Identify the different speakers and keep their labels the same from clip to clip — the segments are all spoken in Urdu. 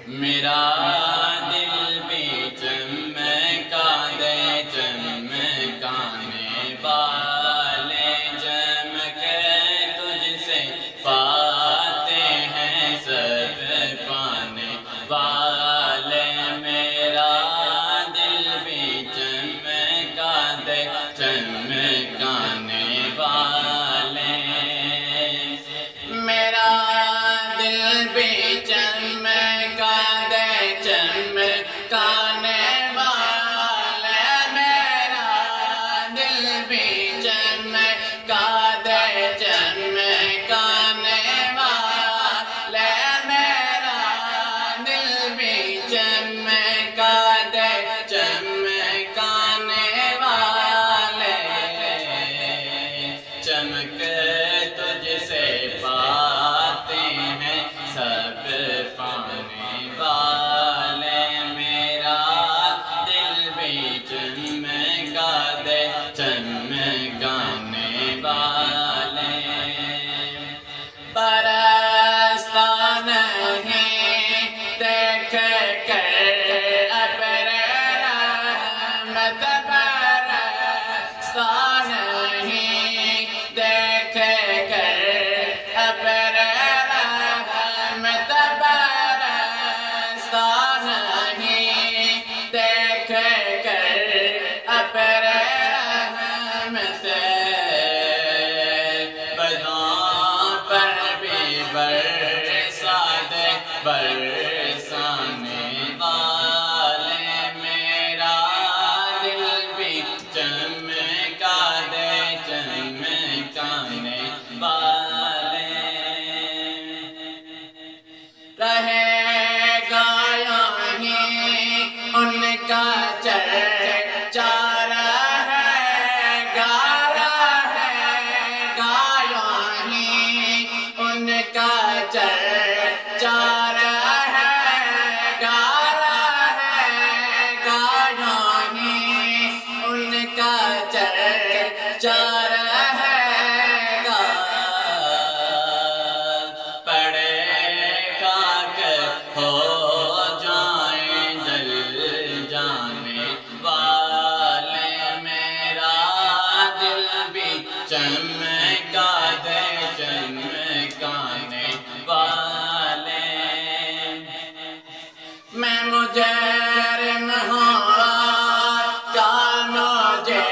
Speaker 1: میرا دل بھی چمکا دے چمکانے والے چمکے تجھ سے پاتے ہیں سب پانے والے میرا دل بھی چمکا دے چمکانے والے میرا دل بھی چمکا دے چمکانے والے میرا دل بھی چمکا دے چمکانے والے میرا دل بھی چمکا دے چمکانے والے چمک تجھ سے پاتے ہیں سب پانے والے میرا دل بھی چمکا دے چمکانے والے برستا نہیں دیکھ کر ابر رحمت برستا نہیں دیکھ کر ابر رحمت برستا نہیں دیکھ کر ابر رحمت بداں پر بھی برسا دے برسانے والے میرا دل بھی چمکا دے چمکانے والے رہے گا یہیں ان کا چرچا رہے گا یہیں ان کا چرچا رہے گا یہیں ان کا چرچا رہے گا پڑے گا کہ ہو جائیں جل جانے والے میرا دل بھی چمکا دے چمکانے والے میں مجرم ہوں کیا مجھے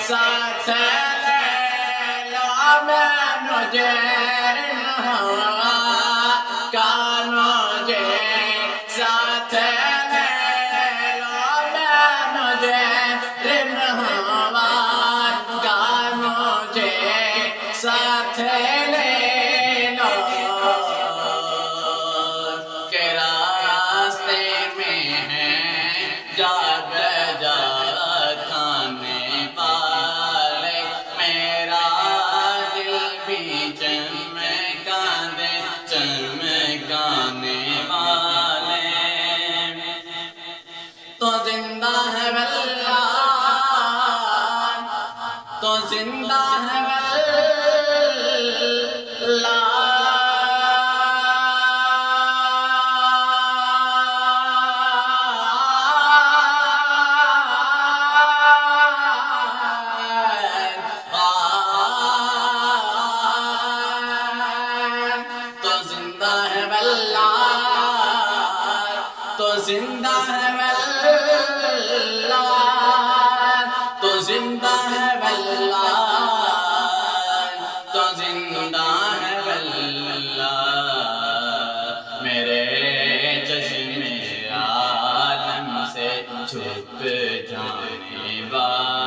Speaker 1: ساتھ لے لو میں مجرم ہوں کیا مجھے ساتھ لے لو میں مجرم ہوں کیا مجھے ساتھ لے لو کہ راستے میں ہیں جا بجا کھانے والے میرا دل بھی چمکا دے چمکانے والے تو زندہ ہے واللہ تو زندہ ہے واللہ تو زندہ ہے واللہ تو زندہ ہے واللہ تو زندہ ہے واللہ تو زندہ ہے واللہ میرے چشم عالم سے چھپ جانے والے